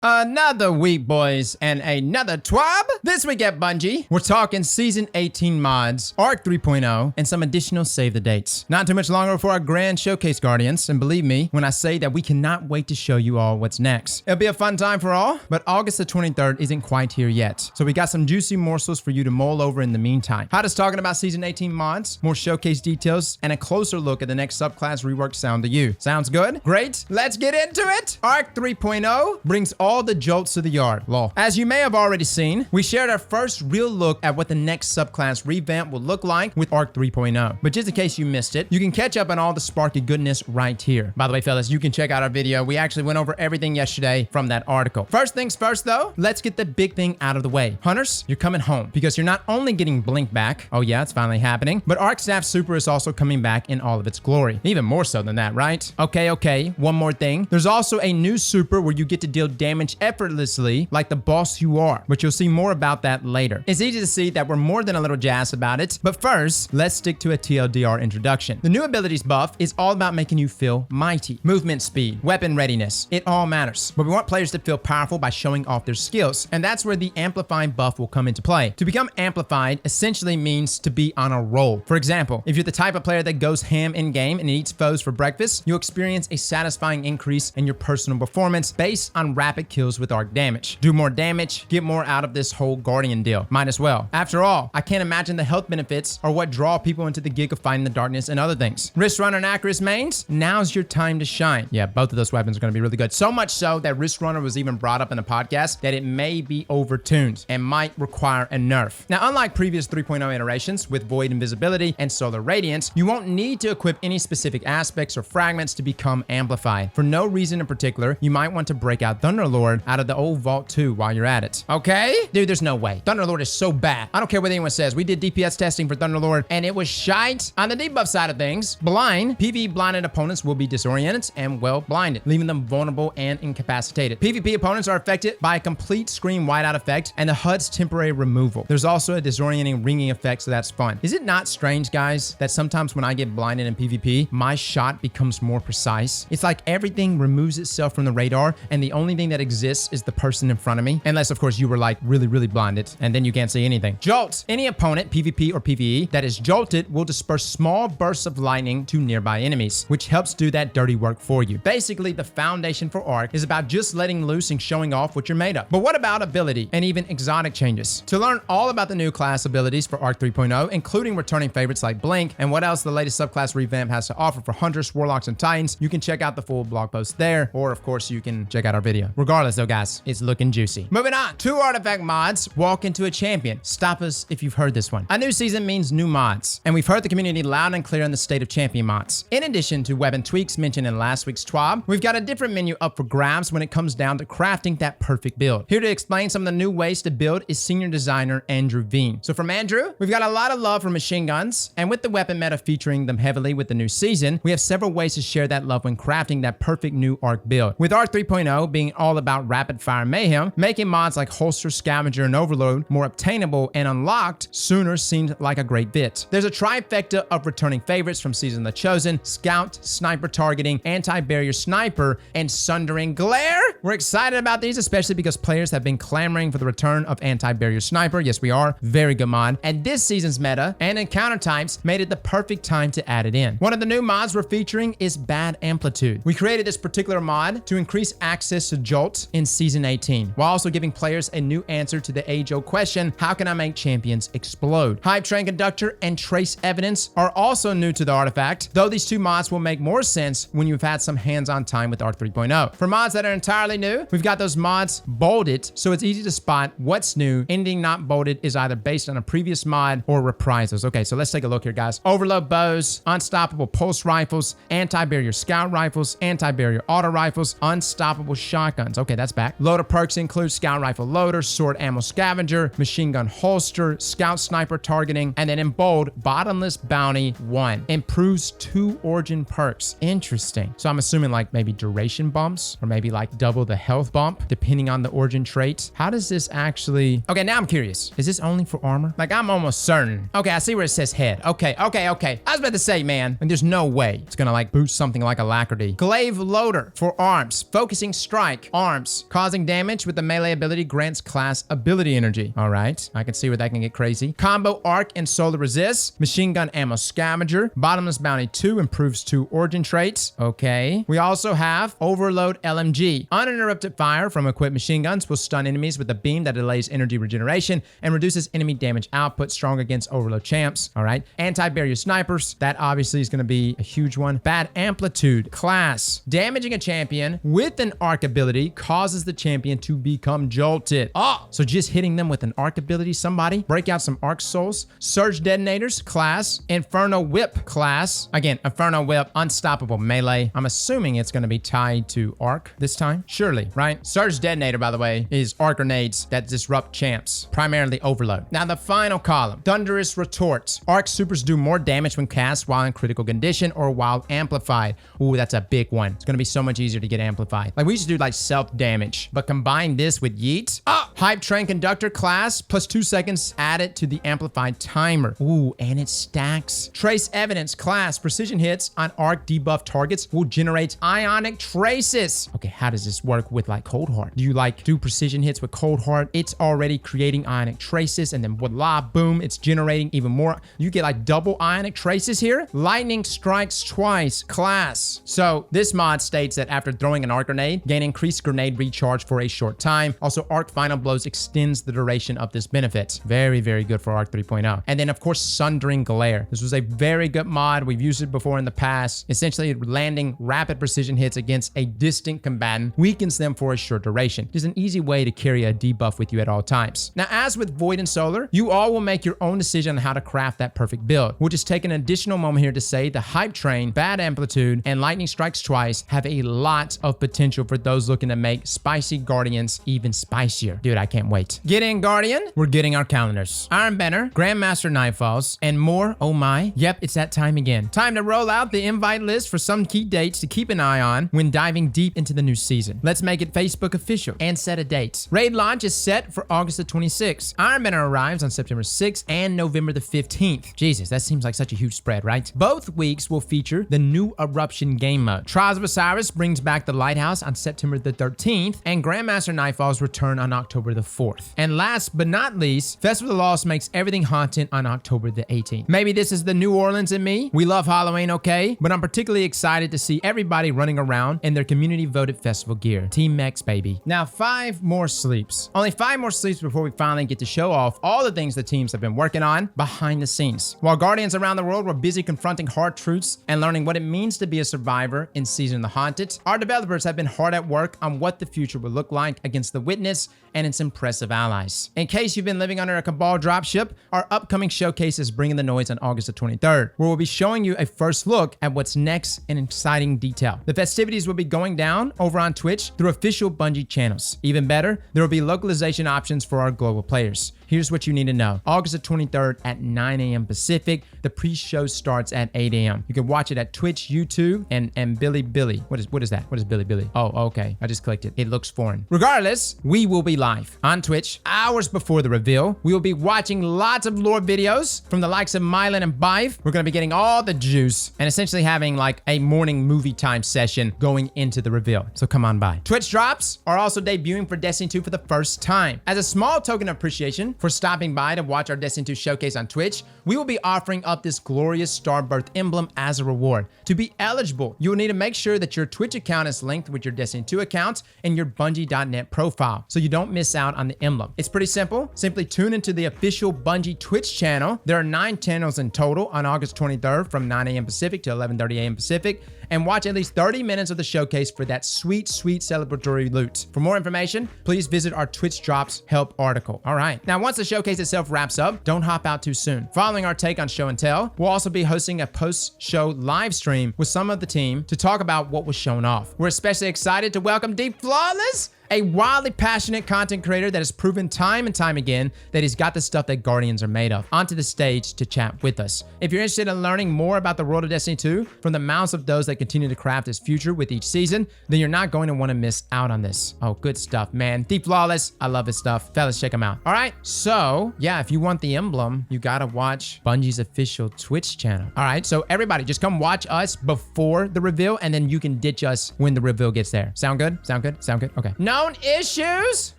Another week, boys, and another TWAB. This week at Bungie, we're talking Season 18 mods, Arc 3.0, and some additional save the dates. Not too much longer before our grand showcase, Guardians, and believe me when I say that we cannot wait to show you all what's next. It'll be a fun time for all, but August the 23rd isn't quite here yet, so we got some juicy morsels for you to mull over in the meantime. How does talking about Season 18 mods, more showcase details, and a closer look at the next subclass rework sound to you? Sounds good? Great, let's get into it! Arc 3.0 brings all the jolts to the yard. Lol. As you may have already seen, we shared our first real look at what the next subclass revamp will look like with Arc 3.0. But just in case you missed it, you can catch up on all the Sparky goodness right here. By the way, fellas, you can check out our video. We actually went over everything yesterday from that article. First things first, though, let's get the big thing out of the way. Hunters, you're coming home because you're not only getting Blink back, oh yeah, it's finally happening, but Arc Staff Super is also coming back in all of its glory. Even more so than that, right? Okay, one more thing. There's also a new super where you get to deal damage effortlessly like the boss you are, but you'll see more about that later. It's easy to see that we're more than a little jazzed about it, but first, let's stick to a TLDR introduction. The new abilities buff is all about making you feel mighty. Movement speed, weapon readiness, it all matters. But we want players to feel powerful by showing off their skills, and that's where the amplifying buff will come into play. To become amplified essentially means to be on a roll. For example, if you're the type of player that goes ham in game and eats foes for breakfast, you'll experience a satisfying increase in your personal performance based on rapid kills with arc damage. Do more damage, get more out of this whole Guardian deal. Might as well. After all, I can't imagine the health benefits are what draw people into the gig of fighting the darkness and other things. Wrist Runner and Acris mains, now's your time to shine. Yeah, both of those weapons are going to be really good. So much so that Wrist Runner was even brought up in the podcast that it may be overtuned and might require a nerf. Now, unlike previous 3.0 iterations with Void Invisibility and Solar Radiance, you won't need to equip any specific aspects or fragments to become amplified. For no reason in particular, you might want to break out Thunderlord out of the old Vault 2 while you're at it. Okay? Dude, there's no way. Thunderlord is so bad. I don't care what anyone says. We did DPS testing for Thunderlord and it was shite. On the debuff side of things, blind, PvE blinded opponents will be disoriented and well blinded, leaving them vulnerable and incapacitated. PvP opponents are affected by a complete screen whiteout effect and the HUD's temporary removal. There's also a disorienting ringing effect, so that's fun. Is it not strange, guys, that sometimes when I get blinded in PvP, my shot becomes more precise? It's like everything removes itself from the radar and the only thing that exists is the person in front of me. Unless, of course, you were like really blinded and then you can't see anything. Jolt. Any opponent, PvP or PvE, that is jolted will disperse small bursts of lightning to nearby enemies, which helps do that dirty work for you. Basically, the foundation for Arc is about just letting loose and showing off what you're made of. But what about ability and even exotic changes? To learn all about the new class abilities for Arc 3.0, including returning favorites like Blink and what else the latest subclass revamp has to offer for Hunters, Warlocks, and Titans, you can check out the full blog post there, or of course, you can check out our video. Regardless though, guys, it's looking juicy. Moving on, 2 artifact mods walk into a champion. Stop us if you've heard this one. A new season means new mods, and we've heard the community loud and clear on the state of champion mods. In addition to weapon tweaks mentioned in last week's TWAB, we've got a different menu up for grabs when it comes down to crafting that perfect build. Here to explain some of the new ways to build is senior designer Andrew Veen. So from Andrew, we've got a lot of love for machine guns, and with the weapon meta featuring them heavily with the new season, we have several ways to share that love when crafting that perfect new Arc build. With Arc 3.0 being all about rapid fire mayhem, making mods like Holster, Scavenger, and Overload more obtainable and unlocked sooner seemed like a great fit. There's a trifecta of returning favorites from Season of the Chosen: Scout, Sniper Targeting, Anti-Barrier Sniper, and Sundering Glare. We're excited about these, especially because players have been clamoring for the return of Anti-Barrier Sniper. Yes, we are. Very good mod. And this season's meta and encounter types made it the perfect time to add it in. One of the new mods we're featuring is Bad Amplitude. We created this particular mod to increase access to Jolt in Season 18, while also giving players a new answer to the age-old question, how can I make champions explode? Hype Train Conductor and Trace Evidence are also new to the artifact, though these 2 mods will make more sense when you've had some hands-on time with Arc 3.0. For mods that are entirely new, we've got those mods bolded, so it's easy to spot what's new. Anything not bolded is either based on a previous mod or reprisals. Okay, so let's take a look here, guys. Overload bows, unstoppable pulse rifles, anti-barrier scout rifles, anti-barrier auto rifles, unstoppable shotguns. Okay, that's back. Loader perks include scout rifle loader, sword ammo scavenger, machine gun holster, scout sniper targeting, and then in bold, bottomless bounty 1. Improves 2 origin perks. Interesting. So I'm assuming like maybe duration bumps or maybe like double the health bump depending on the origin trait. How does this actually... Okay, now I'm curious. Is this only for armor? Like I'm almost certain. Okay, I see where it says head. Okay. I was about to say, man, and there's no way it's gonna like boost something like Alacrity. Glaive loader for arms. Focusing strike, arm. arms. Causing damage with the melee ability grants class ability energy. All right, I can see where that can get crazy. Combo arc and solar resist. Machine gun ammo scavenger. Bottomless bounty 2 improves 2 origin traits. Okay. We also have overload LMG. Uninterrupted fire from equipped machine guns will stun enemies with a beam that delays energy regeneration and reduces enemy damage output. Strong against overload champs. All right. Anti-barrier snipers. That obviously is going to be a huge one. Bad amplitude class. Damaging a champion with an arc ability causes the champion to become jolted. Oh, so just hitting them with an arc ability, somebody break out some arc souls. Surge detonators class. Inferno whip class. Again, Inferno whip, unstoppable melee. I'm assuming it's going to be tied to arc this time. Surely, right? Surge detonator, by the way, is arc grenades that disrupt champs, primarily overload. Now the final column, thunderous retorts. Arc supers do more damage when cast while in critical condition or while amplified. Ooh, that's a big one. It's going to be so much easier to get amplified. Like we used to do like self damage, but combine this with yeet. Hype train conductor class plus 2 seconds added to the amplified timer. Ooh, and it stacks. Trace evidence class. Precision hits on arc debuff targets will generate ionic traces. Okay, how does this work with like Cold Heart? Do you like do precision hits with Cold Heart? It's already creating ionic traces, and then voila, boom, it's generating even more. You get like double ionic traces here. Lightning strikes twice class. So this mod states that after throwing an arc grenade, gain increased grenade recharge for a short time. Also, arc final blows extends the duration of this benefit. Very, very good for arc 3.0. And then of course, Sundering Glare. This was a very good mod. We've used it before in the past. Essentially landing rapid precision hits against a distant combatant weakens them for a short duration. There's an easy way to carry a debuff with you at all times. Now, as with Void and Solar, you all will make your own decision on how to craft that perfect build. We'll just take an additional moment here to say the Hype Train, Bad Amplitude, and Lightning Strikes Twice have a lot of potential for those looking to make spicy Guardians even spicier. Dude, I can't wait. Get in, Guardian. We're getting our calendars. Iron Banner, Grandmaster Nightfalls, and more. Oh my. Yep, it's that time again. Time to roll out the invite list for some key dates to keep an eye on when diving deep into the new season. Let's make it Facebook official and set a date. Raid launch is set for August the 26th. Iron Banner arrives on September 6th and November the 15th. Jesus, that seems like such a huge spread, right? Both weeks will feature the new Eruption game mode. Trials of Osiris brings back the Lighthouse on September the 13th, and Grandmaster Nightfalls return on October the 4th. And last but not least, Festival of the Lost makes everything haunted on October the 18th. Maybe this is the New Orleans in me. We love Halloween, okay? But I'm particularly excited to see everybody running around in their community-voted festival gear. Team Mex, baby. Now, 5 more sleeps. Only 5 more sleeps before we finally get to show off all the things the teams have been working on behind the scenes. While Guardians around the world were busy confronting hard truths and learning what it means to be a survivor in Season of the Haunted, our developers have been hard at work on what the future will look like against the Witness and its impressive allies. In case you've been living under a Cabal dropship, our upcoming showcase is Bringing the Noise on August the 23rd, where we'll be showing you a first look at what's next in exciting detail. The festivities will be going down over on Twitch through official Bungie channels. Even better, there will be localization options for our global players. Here's what you need to know. August the 23rd at 9 a.m. Pacific. The pre-show starts at 8 a.m. You can watch it at Twitch, YouTube, and Bilibili. What is that? What is Bilibili? Oh, okay. I just clicked it. It looks foreign. Regardless, we will be live on Twitch hours before the reveal. We will be watching lots of lore videos from the likes of Mylan and Bive. We're going to be getting all the juice and essentially having like a morning movie time session going into the reveal. So come on by. Twitch drops are also debuting for Destiny 2 for the first time. As a small token of appreciation for stopping by to watch our Destiny 2 showcase on Twitch, we will be offering up this glorious Starbirth emblem as a reward. To be eligible, you will need to make sure that your Twitch account is linked with your Destiny 2 account and your Bungie.net profile so you don't miss out on the emblem. It's pretty simple. Simply tune into the official Bungie Twitch channel. There are 9 channels in total on August 23rd from 9 a.m. Pacific to 11:30 a.m. Pacific, and watch at least 30 minutes of the showcase for that sweet, sweet celebratory loot. For more information, please visit our Twitch Drops help article. All right. Now, once the showcase itself wraps up, don't hop out too soon. Following our take on show and tell, we'll also be hosting a post-show live stream with some of the team to talk about what was shown off. We're especially excited to welcome Deep Flawless, a wildly passionate content creator that has proven time and time again that he's got the stuff that Guardians are made of, onto the stage to chat with us. If you're interested in learning more about the world of Destiny 2 from the mouths of those that continue to craft its future with each season, then you're not going to want to miss out on this. Oh, good stuff, man. Deep Flawless, I love his stuff. Fellas, check him out. All right, so yeah, if you want the emblem, you gotta watch Bungie's official Twitch channel. All right, so everybody, just come watch us before the reveal, and then you can ditch us when the reveal gets there. Sound good? Sound good? Sound good? Okay. No known issues?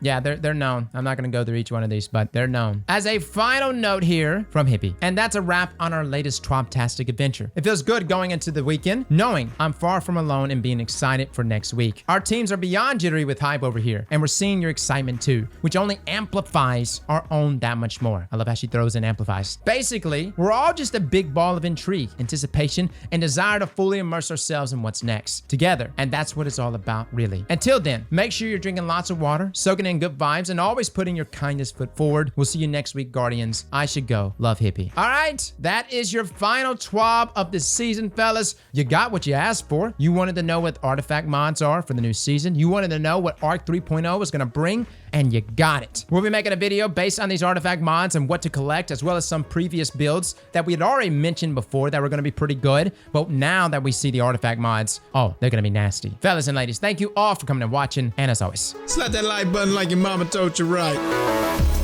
Yeah, they're known. I'm not gonna go through each one of these, but they're known. As a final note here from Hippie, and that's a wrap on our latest TWAB-tastic adventure. It feels good going into the weekend, knowing I'm far from alone and being excited for next week. Our teams are beyond jittery with hype over here, and we're seeing your excitement too, which only amplifies our own that much more. I love how she throws in amplifies. Basically, we're all just a big ball of intrigue, anticipation, and desire to fully immerse ourselves in what's next together, and that's what it's all about, really. Until then, make sure you're drinking lots of water, soaking in good vibes, and always putting your kindest foot forward. We'll see you next week, Guardians. I should go. Love, Hippie. All right, that is your final TWAB of the season, fellas. You got what you asked for. You wanted to know what artifact mods are for the new season. You wanted to know what Arc 3.0 is going to bring, and you got it. We'll be making a video based on these artifact mods and what to collect, as well as some previous builds that we had already mentioned before that were going to be pretty good. But now that we see the artifact mods, oh, they're going to be nasty. Fellas and ladies, thank you all for coming and watching. And as always, Slap that like button like your mama told you right.